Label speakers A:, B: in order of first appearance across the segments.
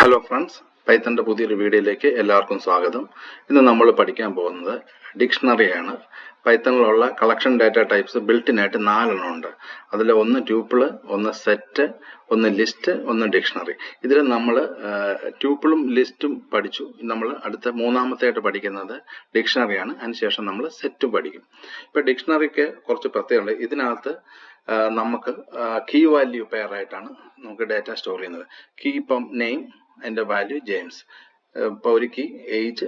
A: Hello friends, Python പുതിയൊരു വീഡിയോയിലേക്ക് എല്ലാവർക്കും സ്വാഗതം. ഇന്ന് നമ്മൾ പഠിക്കാൻ പോകുന്നത് ഡിക്ഷണറിയാണ്. പൈത്തണിലുള്ള കളക്ഷൻ ഡാറ്റ ടൈപ്സ് ബിൽറ്റ് ആയിട്ട് 4 എണ്ണം ഉണ്ട്. അതിൽ ഒന്ന് ട്യൂപ്പിള്, ഒന്ന് സെറ്റ്, ഒന്ന് ലിസ്റ്റ്, ഒന്ന് ഡിക്ഷണറി. ഇതിൽ നമ്മൾ ട്യൂപ്പിളും ലിസ്റ്റും പഠിച്ചു. നമ്മൾ അടുത്ത മൂന്നാമത്തെയായിട്ട് പഠിക്കുന്നത് ഡിക്ഷണറിയാണ്. അതിനുശേഷം നമ്മൾ സെറ്റും പഠിക്കും. ഇപ്പൊ ഡിക്ഷണറിക്ക് കുറച്ച് പ്രത്യേകത. ഇതിനകത്ത് നമുക്ക് കീ വാല്യൂ പെയർ ആയിട്ടാണ് നമുക്ക് ഡാറ്റ സ്റ്റോർ ചെയ്യുന്നത്. കീ ഇപ്പം നെയിം, അതിൻ്റെ വാല്യൂ ജെയിംസ്. ഇപ്പോൾ ഒരു കീ ഏജ്,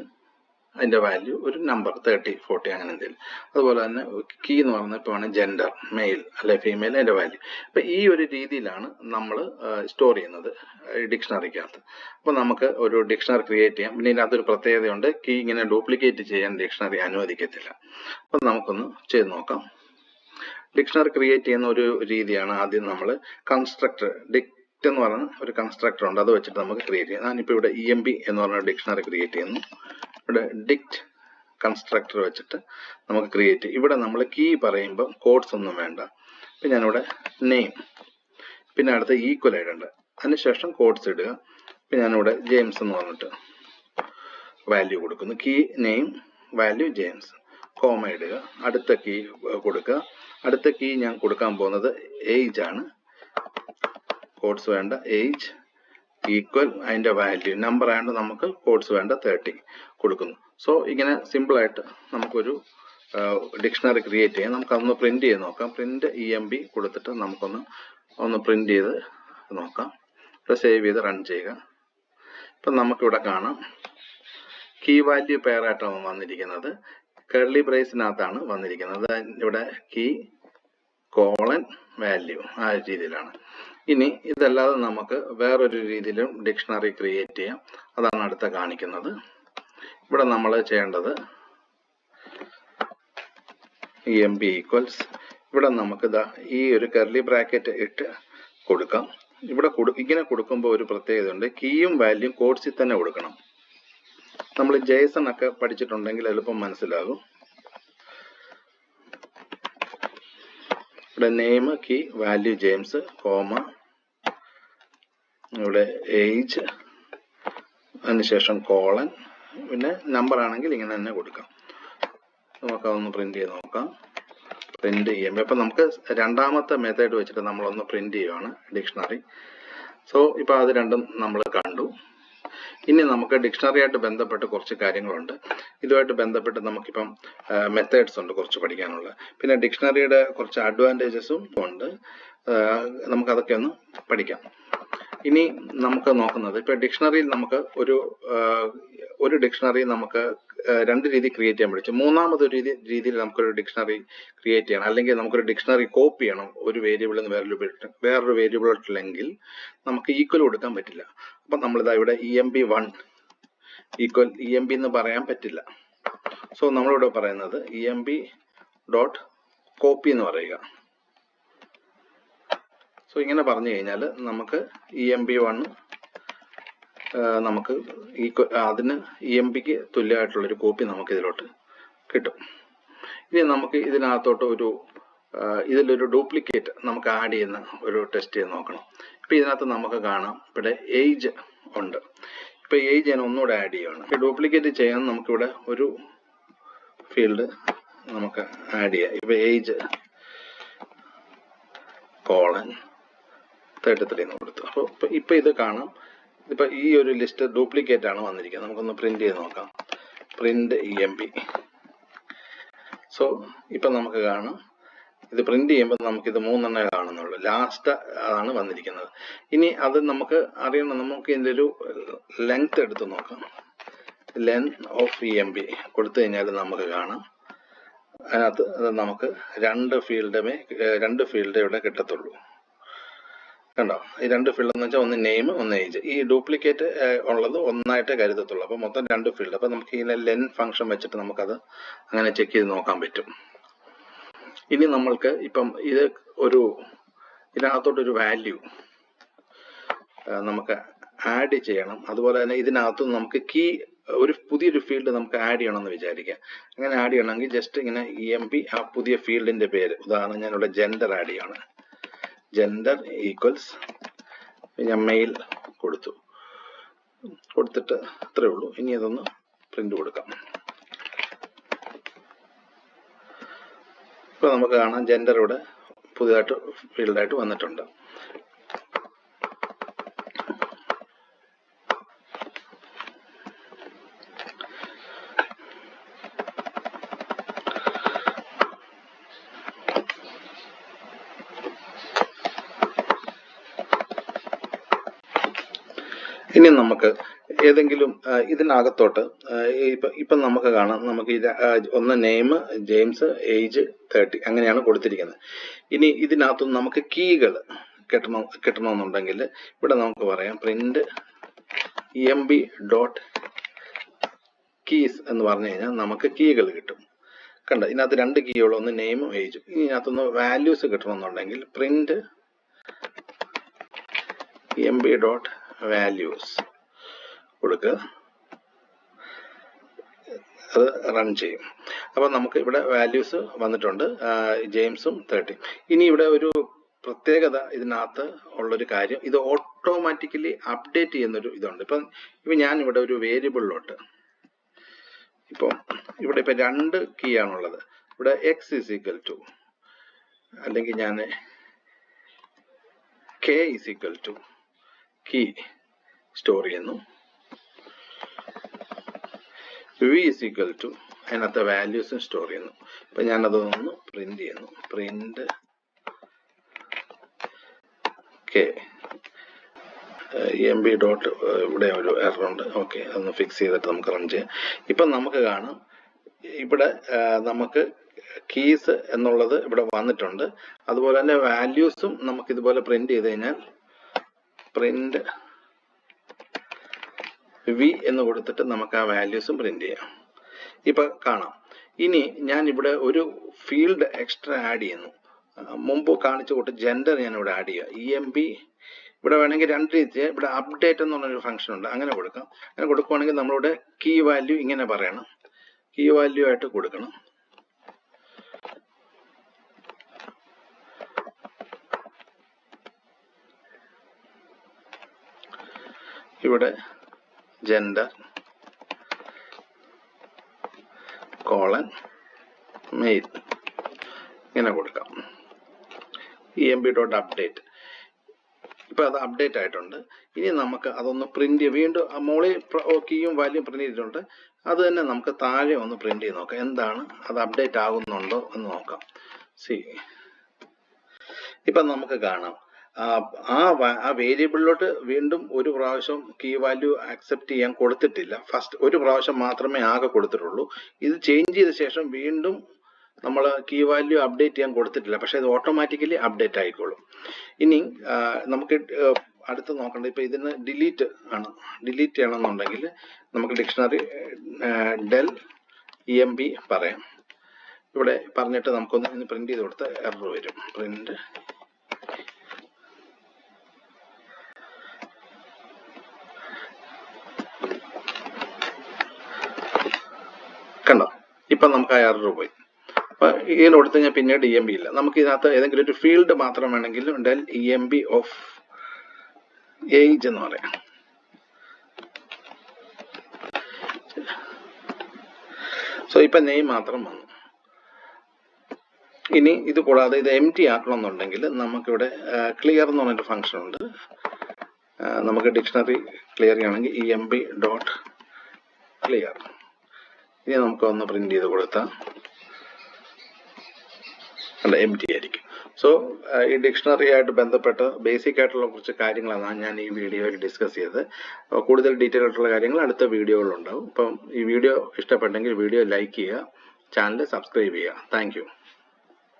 A: അതിൻ്റെ വാല്യൂ ഒരു നമ്പർ 30, 40 അങ്ങനെ എന്തെങ്കിലും. അതുപോലെ തന്നെ കീ എന്ന് പറയുന്നത് ഇപ്പോൾ ആണ് ജെൻഡർ, മെയിൽ അല്ലെ ഫീമെയിൽ, അതിൻ്റെ വാല്യൂ. അപ്പം ഈ ഒരു രീതിയിലാണ് നമ്മൾ സ്റ്റോർ ചെയ്യുന്നത് ഡിക്ഷണറിക്കകത്ത്. അപ്പോൾ നമുക്ക് ഒരു ഡിക്ഷണറി ക്രിയേറ്റ് ചെയ്യാം. പിന്നെ ഇതിനകത്തൊരു പ്രത്യേകതയുണ്ട്, കീ ഇങ്ങനെ ഡ്യൂപ്ലിക്കേറ്റ് ചെയ്യാൻ ഡിക്ഷണറി അനുവദിക്കത്തില്ല. അപ്പം നമുക്കൊന്ന് ചെയ്ത് നോക്കാം. ഡിക്ഷണറി ക്രിയേറ്റ് ചെയ്യുന്ന ഒരു രീതിയാണ് ആദ്യം നമ്മൾ കൺസ്ട്രക്ടർ, dict എന്ന് പറയുന്ന ഒരു കൺസ്ട്രക്ടർ ഉണ്ട്, അത് വെച്ചിട്ട് നമുക്ക് ക്രിയേറ്റ് ചെയ്യാം. ഞാനിപ്പോൾ ഇവിടെ emp എന്ന് പറഞ്ഞ ഡിക്ഷണറി ക്രിയേറ്റ് ചെയ്യുന്നു. ഇവിടെ dict കൺസ്ട്രക്ടർ വെച്ചിട്ട് നമുക്ക് ക്രിയേറ്റ് ചെയ്യും. ഇവിടെ നമ്മൾ കീ പറയുമ്പോൾ കോഡ്സ് ഒന്നും വേണ്ട. ഇപ്പം ഞാനിവിടെ നെയിം, പിന്നെ അടുത്ത് ഈക്വൽ ആയിട്ടുണ്ട്, അതിനുശേഷം കോഡ്സ് ഇടുക. ഇപ്പം ഞാനിവിടെ ജെയിംസ് എന്ന് പറഞ്ഞിട്ട് വാല്യൂ കൊടുക്കുന്നു. Key name value James, comma ഇടുക. അടുത്ത കീ കൊടുക്കുക. അടുത്ത കീ ഞാൻ കൊടുക്കാൻ പോകുന്നത് ഏജ് ആണ്. കോഡ്സ് വേണ്ട, ഏജ് ഈക്വൽ അതിൻ്റെ വാല്യൂ നമ്പർ ആയതുകൊണ്ട് നമുക്ക് കോഡ്സ് വേണ്ട, 30 കൊടുക്കുന്നു. സോ ഇങ്ങനെ സിമ്പിളായിട്ട് നമുക്കൊരു ഡിക്ഷണറി ക്രിയേറ്റ് ചെയ്യാം. നമുക്കതൊന്ന് പ്രിന്റ് ചെയ്ത് നോക്കാം. പ്രിന്റ് emp കൊടുത്തിട്ട് നമുക്കൊന്ന് പ്രിന്റ് ചെയ്ത് നോക്കാം. ഇവിടെ സേവ് ചെയ്ത് റൺ ചെയ്യുക. ഇപ്പം നമുക്കിവിടെ കാണാം കീ വാല്യൂ പെയർ ആയിട്ടാണ് വന്നിരിക്കുന്നത്. കർലി ബ്രേസിനകത്താണ് വന്നിരിക്കുന്നത്. ഇവിടെ കീ കോളൻ വാല്യൂ ആ രീതിയിലാണ്. ഇനി ഇതല്ലാതെ നമുക്ക് വേറൊരു രീതിയിലും ഡിക്ഷണറി ക്രിയേറ്റ് ചെയ്യാം. അതാണ് അടുത്ത കാണിക്കുന്നത്. ഇവിടെ നമ്മൾ ചെയ്യേണ്ടത് emp ഈക്വൽസ്, ഇവിടെ നമുക്ക് ഈ ഒരു കർലി ബ്രാക്കറ്റ് ഇട്ട് കൊടുക്കാം. ഇവിടെ ഇങ്ങനെ കൊടുക്കുമ്പോൾ ഒരു പ്രത്യേകത ഉണ്ട്, കീയും വാല്യൂയും കോഡ്സിൽ തന്നെ കൊടുക്കണം. നമ്മൾ JSON ഒക്കെ പഠിച്ചിട്ടുണ്ടെങ്കിൽ എളുപ്പം മനസ്സിലാകും. ഇവിടെ name key value James, comma, ഇവിടെ ഏജ്, അതിനുശേഷം കോളൻ, പിന്നെ നമ്പർ ആണെങ്കിൽ ഇങ്ങനെ തന്നെ കൊടുക്കാം. നമുക്കതൊന്ന് പ്രിന്റ് ചെയ്ത് നോക്കാം. പ്രിന്റ് ചെയ്യാം. ഇപ്പം നമുക്ക് രണ്ടാമത്തെ മെത്തേഡ് വെച്ചിട്ട് നമ്മളൊന്ന് പ്രിന്റ് ചെയ്യുകയാണ് ഡിക്ഷണറി. സോ ഇപ്പം അത് രണ്ടും നമ്മൾ കണ്ടു. ഇനി നമുക്ക് ഡിക്ഷണറിയായിട്ട് ബന്ധപ്പെട്ട് കുറച്ച് കാര്യങ്ങളുണ്ട്. ഇതുമായിട്ട് ബന്ധപ്പെട്ട് നമുക്കിപ്പം മെത്തേഡ്സ് ഉണ്ട് കുറച്ച് പഠിക്കാനുള്ള. പിന്നെ ഡിക്ഷണറിയുടെ കുറച്ച് അഡ്വാൻറ്റേജസും ഉണ്ട്. നമുക്കതൊക്കെ ഒന്ന് പഠിക്കാം. ഇനി നമുക്ക് നോക്കുന്നത്, ഇപ്പം ഡിക്ഷണറിയിൽ നമുക്ക് ഒരു ഡിക്ഷണറി നമുക്ക് രണ്ട് രീതി ക്രിയേറ്റ് ചെയ്യാൻ പഠിച്ചു. മൂന്നാമതൊരു രീതിയിൽ നമുക്കൊരു ഡിക്ഷണറി ക്രിയേറ്റ് ചെയ്യണം, അല്ലെങ്കിൽ നമുക്കൊരു ഡിക്ഷണറി കോപ്പി ചെയ്യണം. ഒരു വേരിയബിളിൽ നിന്ന് വേറൊരു വേരിയബിളിലെങ്കിൽ നമുക്ക് ഈക്വൽ കൊടുക്കാൻ പറ്റില്ല. അപ്പം നമ്മളിതാ ഇവിടെ emp1 ഈക്വൽ emp എന്ന് പറയാൻ പറ്റില്ല. സോ നമ്മളിവിടെ പറയുന്നത് emp.copy എന്ന് പറയുക. സോ ഇങ്ങനെ പറഞ്ഞു കഴിഞ്ഞാൽ നമുക്ക് emp1 നമുക്ക് അതിന് emp-ക്ക് തുല്യമായിട്ടുള്ളൊരു കോപ്പി നമുക്ക് ഇതിലോട്ട് കിട്ടും. ഇനി നമുക്ക് ഇതിനകത്തോട്ട് ഇതിലൊരു ഡ്യൂപ്ലിക്കേറ്റ് നമുക്ക് ആഡ് ചെയ്യുന്ന ഒരു ടെസ്റ്റ് ചെയ്ത് നോക്കണം. ഇപ്പം ഇതിനകത്ത് നമുക്ക് കാണാം ഇവിടെ ഏജ് ഉണ്ട്. ഇപ്പം ഏജ് ഞാൻ ഒന്നുകൂടെ ആഡ് ചെയ്യുകയാണ്. ഡ്യൂപ്ലിക്കേറ്റ് ചെയ്യാൻ നമുക്കിവിടെ ഒരു ഫീൽഡ് നമുക്ക് ആഡ് ചെയ്യാം. ഇപ്പം ഏജ് കോളൻ 33 എന്ന് കൊടുത്തു. അപ്പോൾ ഇപ്പം ഇത് കാണാം, ഇപ്പം ഈ ഒരു ലിസ്റ്റ് ഡ്യൂപ്ലിക്കേറ്റ് ആണ് വന്നിരിക്കുന്നത്. നമുക്കൊന്ന് പ്രിന്റ് ചെയ്ത് നോക്കാം. Print emp. സോ ഇപ്പം നമുക്ക് കാണാം, ഇത് പ്രിന്റ് ചെയ്യുമ്പോൾ നമുക്കിത് 3 എണ്ണേ കാണുന്നുള്ളൂ. ലാസ്റ്റ് ആണ് വന്നിരിക്കുന്നത്. ഇനി അത് നമുക്ക് അറിയണം, നമുക്ക് ഇതിൻ്റെ ഒരു ലെങ്ത് എടുത്ത് നോക്കാം. ലെങ്ത് ഓഫ് emp കൊടുത്തു കഴിഞ്ഞാൽ നമുക്ക് കാണാം അതിനകത്ത് നമുക്ക് രണ്ട് ഫീൽഡ് ഇവിടെ കിട്ടത്തുള്ളൂ. കണ്ടോ, ഈ രണ്ട് ഫീൽഡ് എന്ന് വെച്ചാൽ ഒന്ന് നെയിം, ഒന്ന് ഏജ്. ഈ ഡ്യൂപ്ലിക്കേറ്റ് ഉള്ളത് ഒന്നായിട്ടേ കരുതത്തുള്ളൂ. അപ്പോൾ മൊത്തം രണ്ട് ഫീൽഡ്. അപ്പോൾ നമുക്ക് ഇതിനെ ലെൻ ഫംഗ്ഷൻ വെച്ചിട്ട് നമുക്കത് അങ്ങനെ ചെക്ക് ചെയ്ത് നോക്കാൻ പറ്റും. ഇനി നമ്മൾക്ക് ഇപ്പം ഇതിനകത്തോട്ടൊരു വാല്യൂ നമുക്ക് ആഡ് ചെയ്യണം. അതുപോലെ തന്നെ ഇതിനകത്ത് നമുക്ക് പുതിയൊരു ഫീൽഡ് നമുക്ക് ആഡ് ചെയ്യണമെന്ന് വിചാരിക്കാം. അങ്ങനെ ആഡ് ചെയ്യണമെങ്കിൽ ജസ്റ്റ് ഇങ്ങനെ emp ആ പുതിയ ഫീൽഡിന്റെ പേര്, ഉദാഹരണം ഞാനിവിടെ ജെൻഡർ ആഡ് ചെയ്യാണ്. ജെൻഡർ ഈക്വൽസ് ഞാൻ മെയിൽ കൊടുത്തു. കൊടുത്തിട്ട് അത്രേ ഉള്ളൂ. ഇനി അതൊന്ന് പ്രിന്റ് കൊടുക്കാം. ഇപ്പോൾ നമുക്ക് കാണാം ജെൻഡർ ഇവിടെ പുതിയതായിട്ട് ഫീൽഡായിട്ട് വന്നിട്ടുണ്ട്. ഇനി നമുക്ക് ഏതെങ്കിലും ഇതിനകത്തോട്ട് ഇപ്പം നമുക്ക് കാണാം, നമുക്ക് ഒന്ന് നെയിം ജെയിംസ്, ഏജ് 30 അങ്ങനെയാണ് കൊടുത്തിരിക്കുന്നത്. ഇനി ഇതിനകത്തുനിന്ന് നമുക്ക് കീകൾ കിട്ടണമെന്നുണ്ടെങ്കിൽ ഇവിടെ നമുക്ക് പറയാം പ്രിന്റ് emp.keys എന്ന് പറഞ്ഞു കഴിഞ്ഞാൽ നമുക്ക് കീകൾ കിട്ടും. കണ്ട, ഇതിനകത്ത് 2 കീകൾ, ഒന്ന് നെയിമും ഏജും. ഇതിനകത്തുനിന്ന് വാല്യൂസ് കിട്ടണമെന്നുണ്ടെങ്കിൽ പ്രിന്റ് emp.values കൊടുക്കുക. അത് റൺ ചെയ്യും. അപ്പം നമുക്ക് ഇവിടെ വാല്യൂസ് വന്നിട്ടുണ്ട്, ജെയിംസും 30. ഇനി ഇവിടെ ഒരു പ്രത്യേകത ഇതിനകത്ത് ഉള്ളൊരു കാര്യം, ഇത് ഓട്ടോമാറ്റിക്കലി അപ്ഡേറ്റ് ചെയ്യുന്നൊരു ഇതുണ്ട്. ഇപ്പം ഞാൻ ഇവിടെ ഒരു വേരിയബിളിലോട്ട് ഇപ്പം ഇവിടെ ഇപ്പം 2 കീ ആണുള്ളത്. ഇവിടെ എക്സ് ഈസ് ഈക്വൽ ടു, അല്ലെങ്കിൽ ഞാൻ K is equal to key store ചെയ്യുന്നു. വി ഈസ് ഈക്വൽ ടു അതിനകത്തെ വാല്യൂസും സ്റ്റോർ ചെയ്യുന്നു. അപ്പം ഞാനതൊന്ന് പ്രിന്റ് ചെയ്യുന്നു. പ്രിന്റ് കെ emp ഡോട്ട് ഇവിടെ ഒരു എറർ ഉണ്ട്. ഓക്കെ, അതൊന്ന് ഫിക്സ് ചെയ്തിട്ട് നമുക്ക് റൺ ചെയ്യാം. ഇപ്പം നമുക്ക് കാണാം ഇവിടെ നമുക്ക് കീസ് എന്നുള്ളത് ഇവിടെ വന്നിട്ടുണ്ട്. അതുപോലെ തന്നെ വാല്യൂസും നമുക്ക് ഇതുപോലെ പ്രിന്റ് ചെയ്ത് കഴിഞ്ഞാൽ പ്രിന്റ് വി എന്ന് കൊടുത്തിട്ട് നമുക്ക് ആ വാല്യൂസും പ്രിന്റ് ചെയ്യാം. ഇപ്പൊ കാണാം. ഇനി ഞാൻ ഇവിടെ ഒരു ഫീൽഡ് എക്സ്ട്രാ ആഡ് ചെയ്യുന്നു. മുമ്പ് കാണിച്ചു കൂട്ട് ജെൻഡർ ഞാൻ ഇവിടെ ആഡ് ചെയ്യുക. emp ഇവിടെ വേണമെങ്കിൽ 2 രീതി, ഇവിടെ അപ്ഡേറ്റ് എന്നുള്ളൊരു ഫംഗ്ഷൻ ഉണ്ട്, അങ്ങനെ കൊടുക്കാം. അങ്ങനെ കൊടുക്കുവാണെങ്കിൽ നമ്മളിവിടെ കീ വാല്യൂ ഇങ്ങനെ പറയണം, കീ വാല്യൂ ആയിട്ട് കൊടുക്കണം. ഇവിടെ ജെൻഡർ കോളൻ മെയിൽ ഇങ്ങനെ കൊടുക്കാം. emp.update ഇപ്പൊ അത് അപ്ഡേറ്റ് ആയിട്ടുണ്ട്. ഇനി നമുക്ക് അതൊന്ന് പ്രിന്റ് വീണ്ടും മോളിൽ കീയും വാല്യൂം പ്രിന്റ് ചെയ്തിട്ടുണ്ട്. അത് തന്നെ നമുക്ക് താഴെ ഒന്ന് പ്രിന്റ് ചെയ്ത് നോക്കാം, എന്താണ് അത് അപ്ഡേറ്റ് ആകുന്നുണ്ടോ എന്ന് നോക്കാം. ഇപ്പൊ നമുക്ക് കാണാം ആ വേരിയബിളിലോട്ട് വീണ്ടും ഒരു പ്രാവശ്യം കീ വാല്യൂ അക്സെപ്റ്റ് ചെയ്യാൻ കൊടുത്തിട്ടില്ല. ഫസ്റ്റ് ഒരു പ്രാവശ്യം മാത്രമേ ആകെ കൊടുത്തിട്ടുള്ളൂ. ഇത് ചേഞ്ച് ചെയ്ത ശേഷം വീണ്ടും നമ്മൾ കീ വാല്യൂ അപ്ഡേറ്റ് ചെയ്യാൻ കൊടുത്തിട്ടില്ല, പക്ഷെ ഇത് ഓട്ടോമാറ്റിക്കലി അപ്ഡേറ്റ് ആയിക്കോളും. ഇനി നമുക്ക് അടുത്ത് നോക്കേണ്ടത്, ഇപ്പൊ ഇതിന് ഡിലീറ്റ് ആണ്. ഡിലീറ്റ് ചെയ്യണമെന്നുണ്ടെങ്കിൽ നമുക്ക് ഡിക്ഷണറി ഡെൽ emp പറയാം. ഇവിടെ പറഞ്ഞിട്ട് നമുക്കൊന്ന് പ്രിന്റ് ചെയ്ത് കൊടുത്ത എറർ വരും. പ്രിന്റ് കണ്ടോ, ഇപ്പൊ നമുക്ക് ആ എറർ പോയി. അപ്പൊ ഇതിന് കൊടുത്ത് കഴിഞ്ഞാൽ പിന്നീട് emp ഇല്ല. നമുക്ക് ഇതിനകത്ത് ഏതെങ്കിലും ഒരു ഫീൽഡ് മാത്രം വേണമെങ്കിൽ ഡെൽ emp ഓഫ് ഏജ് എന്ന് പറയാം. സോ ഇപ്പൊ നെയിം മാത്രം വന്നു. ഇനി ഇത് കൂടാതെ ഇത് എംപ്റ്റി ആക്കണമെന്നുണ്ടെങ്കിൽ നമുക്കിവിടെ ക്ലിയർ എന്ന് പറഞ്ഞൊരു ഫംഗ്ഷൻ ഉണ്ട്. നമുക്ക് ഡിക്ഷണറി ക്ലിയർ ചെയ്യണമെങ്കിൽ emp.clear ഇനി നമുക്കൊന്ന് പ്രിന്റ് ചെയ്ത് കൊടുത്താൽ അല്ല എംപ്റ്റി ആയിരിക്കും. സോ ഈ ഡിക്ഷണറി ആയിട്ട് ബന്ധപ്പെട്ട് ബേസിക് ആയിട്ടുള്ള കുറച്ച് കാര്യങ്ങളാണ് ഞാൻ ഈ വീഡിയോയിൽ ഡിസ്കസ് ചെയ്തത്. കൂടുതൽ ഡീറ്റെയിൽ ആയിട്ടുള്ള കാര്യങ്ങൾ അടുത്ത വീഡിയോകളിലുണ്ടാവും. അപ്പം ഈ വീഡിയോ ഇഷ്ടപ്പെട്ടെങ്കിൽ വീഡിയോ ലൈക്ക് ചെയ്യുക, ചാനൽ സബ്സ്ക്രൈബ് ചെയ്യുക. Thank you.